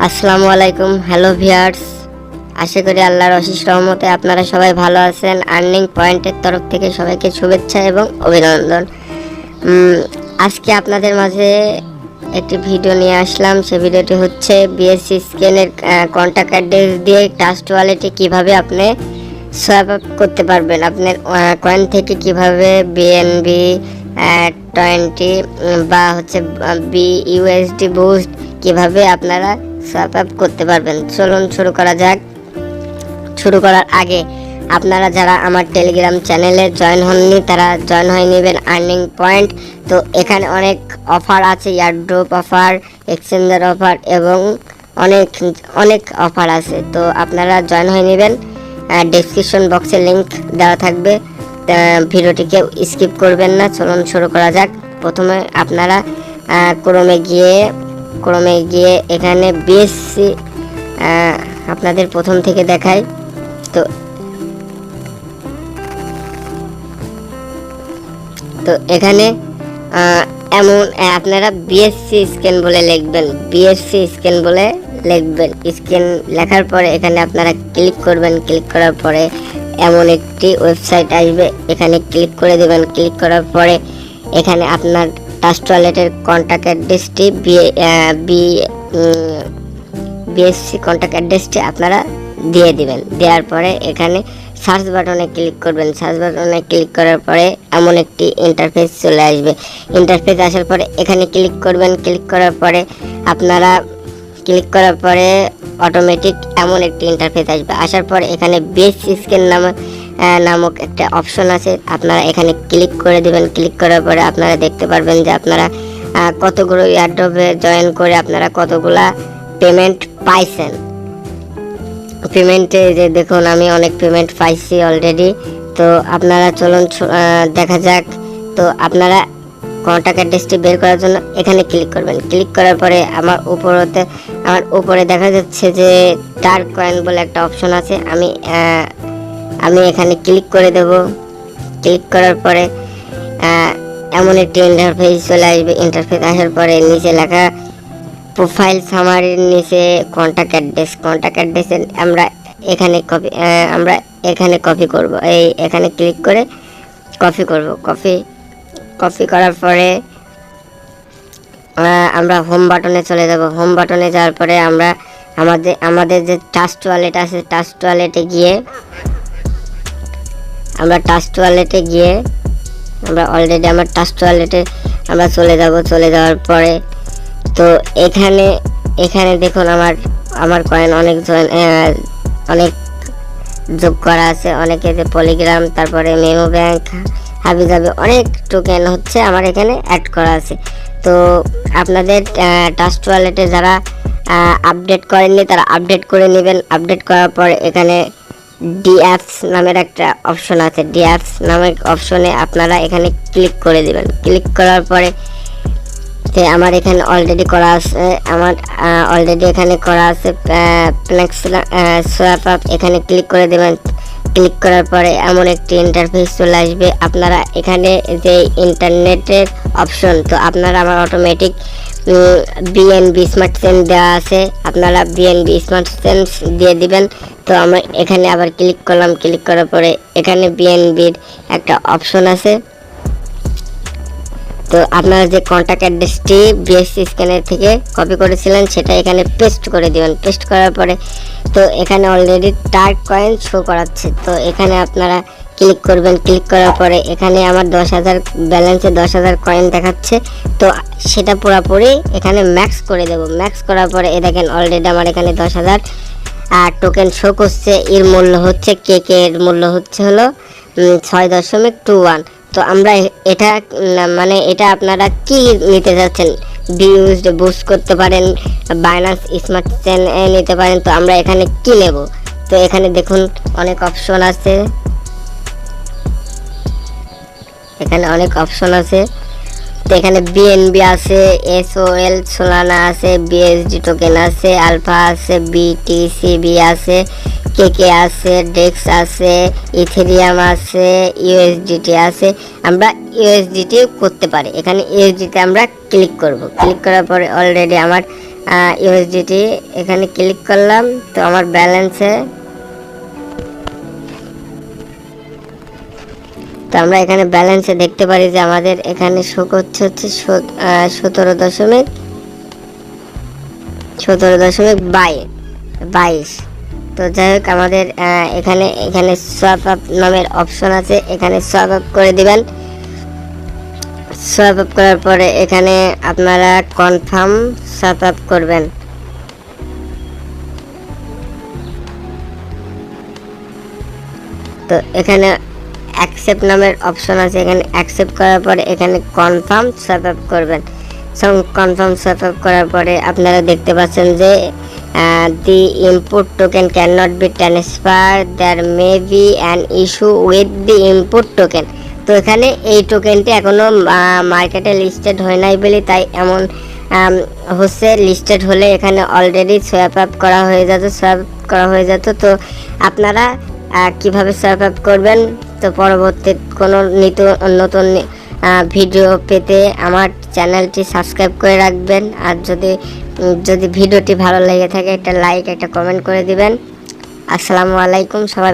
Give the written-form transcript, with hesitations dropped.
আসসালামু আলাইকুম। Hello viewers, আশা করি আল্লাহর অশেষ রহমতে আপনারা সবাই ভালো আছেন। আর্নিং পয়েন্টের তরফ থেকে সবাইকে শুভেচ্ছা এবং অভিনন্দন। আজকে আপনাদের মাঝে একটি ভিডিও নিয়ে আসলাম। সেই ভিডিওটি হচ্ছে BScscanএর কন্ট্যাক্ট অ্যাড্রেস দিয়ে ট্রাস্ট ওয়ালেটে কীভাবে আপনি সোয়াপ আপ করতে পারবেন। আপনার কয়েন থেকে কিভাবে BNB 20 বা হচ্ছে BUSD বুস্ট কিভাবে আপনারা সোয়াপ আপ করতে পারবেন। চলুন শুরু করা যাক। শুরু করার আগে আপনারা যারা আমার টেলিগ্রাম চ্যানেলে জয়েন হননি তারা জয়েন হয়ে নেবেন। আর্নিং পয়েন্ট, তো এখানে অনেক অফার আছে, এয়ারড্রপ অফার, এক্সচেঞ্জার অফার এবং অনেক অনেক অফার আছে। তো আপনারা জয়েন হয়ে নেবেন। ডেসক্রিপশন বক্সে লিংক দেওয়া থাকবে, ভিডিওটিকে স্কিপ করবেন না। চলুন শুরু করা যাক। প্রথমে আপনারা ক্রমে গিয়ে এখানে BSc আপনাদের প্রথম থেকে দেখাই। তো এখানে এমন আপনারা BScscan বলে লিখবেন, BScscan বলে লিখবেন। স্ক্যান লেখার পরে এখানে আপনারা ক্লিক করবেন। ক্লিক করার পরে এমন একটি ওয়েবসাইট আসবে, এখানে ক্লিক করে দেবেন। ক্লিক করার পরে এখানে আপনার ট্রাস্ট ওয়ালেটের কন্ট্যাক্ট অ্যাড্রেসটি BSc কন্ট্যাক্ট অ্যাড্রেসটি আপনারা দিয়ে দিবেন। দেওয়ার পরে এখানে সার্চ বাটনে ক্লিক করবেন। সার্চ বাটনে ক্লিক করার পরে এমন একটি ইন্টারফেস চলে আসবে। ইন্টারফেস আসার পরে এখানে ক্লিক করবেন। ক্লিক করার পরে অটোমেটিক এমন একটি ইন্টারফেস আসবে। আসার পরে এখানে BScscan নামক একটা অপশন আছে, আপনারা এখানে ক্লিক করে দেবেন। ক্লিক করার পরে আপনারা দেখতে পারবেন যে আপনারা কতগুলো এয়ারড্রপে জয়েন করে আপনারা কতগুলা পেমেন্ট পাইছেন। পেমেন্টে যে দেখুন আমি অনেক পেমেন্ট পাইছি অলরেডি। তো আপনারা চলুন দেখা যাক। তো আপনারা কন্ট্যাক্ট অ্যাড্রেসটি বের করার জন্য এখানে ক্লিক করবেন। ক্লিক করার পরে আমার উপরে দেখা যাচ্ছে যে টার্ক কয়েন বলে একটা অপশন আছে। আমি এখানে ক্লিক করে দেব। ক্লিক করার পরে এমন একটি ইন্টারফেস চলে আসবে। ইন্টারফেস আসার পরে নিচে লেখা প্রোফাইল সামারির নিচে কন্ট্যাক্ট অ্যাড্রেসের আমরা এখানে কপি করব। এখানে ক্লিক করে কপি করব। কপি করার পরে আমরা হোম বাটনে চলে যাব। হোম বাটনে যাওয়ার পরে আমরা আমাদের যে ট্রাস্ট ওয়ালেট আছে, ট্রাস্ট ওয়ালেটে গিয়ে আমরা অলরেডি আমার ট্রাস্ট ওয়ালেটে আমরা চলে যাব। চলে যাওয়ার পরে তো এখানে দেখুন আমার কয়েন অনেক যোগ করা আছে। অনেকে যে পলিগ্রাম, তারপরে মেমো ব্যাংক, হাবিজাবি অনেক টোকেন হচ্ছে আমার এখানে অ্যাড করা আছে। তো আপনাদের ট্রাস্ট ওয়ালেটে যারা আপডেট করেননি তারা আপডেট করে নেবেন। আপডেট করার পরে এখানে ডিঅ্যাপস নামের একটা অপশন আছে। ডিঅ্যাপস নামের অপশনে আপনারা এখানে ক্লিক করে দেবেন। ক্লিক করার পরে আমার এখানে অলরেডি করা আছে সোয়াপ আপ। এখানে ক্লিক করে দেবেন। ক্লিক করার পরে এমন একটি ইন্টারফেস চলে আসবে। আপনারা এখানে যে ইন্টারনেটের অপশন, তো আপনারা আমার অটোমেটিক BNB স্মার্ট চেন দেওয়া আছে, আপনারা BNB স্মার্ট চেন দিয়ে দিবেন। তো আমরা এখানে আবার ক্লিক করলাম। ক্লিক করার পরে এখানে BNBর একটা অপশন আছে। তো আপনারা যে কন্ট্যাক্ট অ্যাড্রেসটি BScscanএর থেকে কপি করেছিলেন সেটা এখানে পেস্ট করে দিবেন। পেস্ট করার পরে তো এখানে অলরেডি টার্ক কয়েন শো করাচ্ছে। তো এখানে আপনারা ক্লিক করবেন। ক্লিক করার পরে এখানে আমার 10,000 ব্যালেন্সে 10,000 কয়েন দেখাচ্ছে। তো সেটা পুরোপুরি এখানে ম্যাক্স করে দেব। ম্যাক্স করার পরে দেখেন অলরেডি আমার এখানে 10,000 টোকেন শো করছে। এর মূল্য হচ্ছে এর মূল্য হলো 6.21। তো আমরা এটা আপনারা কি নিতে যাচ্ছেন, BUSD বুস্ট করতে পারেন, বাইন্যান্স স্মার্ট চেন নিতে পারেন। তো আমরা এখানে কি নেব? তো এখানে দেখুন অনেক অপশন আছে। তো এখানে BNB আছে, SOL সোলানা আছে, BSD টোকেন আছে, আলফা আছে, BTCB আছে, KK আছে, ডেক্স আছে, ইথেরিয়াম আছে, USDT আছে। আমরা USDT করতে পারি। এখানে USDT আমরা ক্লিক করব। ক্লিক করার পরে অলরেডি আমার ইউএসডিটি এখানে ক্লিক করলাম। তো আমার ব্যালেন্সে তো আমরা এখানে ব্যালেন্সে দেখতে পারি যে আমাদের এখানে শো করছে হচ্ছে 17.22। তো যাই হোক, আমাদের এখানে সোয়াপ আপ নামের অপশন আছে, এখানে সোয়াপ আপ করে দিবেন। সোয়াপ আপ করার পরে এখানে আপনারা কনফার্ম সোয়াপ আপ করবেন। তো এখানে অ্যাকসেপ্ট নামের অপশন আছে, এখানে অ্যাকসেপ্ট করার পরে এখানে কনফার্ম সোয়াপ আপ করবেন। কনফার্ম সোয়াপ আপ করার পরে আপনারা দেখতে পাচ্ছেন যে the input token can not be transfer, there may be an issue with the input token. তো এখানে এই টোকেনটি এখনও মার্কেটে লিস্টেড হয় নাই বলে তাই এমন হচ্ছে। লিস্টেড হলে এখানে অলরেডি সোয়াপ আপ করা হয়ে যেত। তো আপনারা কিভাবে সোয়াপ আপ করবেন, তো পরবর্তী কোনো নতুন ভিডিও পেতে আমার চ্যানেলটি সাবস্ক্রাইব করে রাখবেন। আর যদি ভিডিওটি ভালো লেগে থাকে একটা লাইক একটা কমেন্ট করে দিবেন। আসসালামু আলাইকুম, সবাই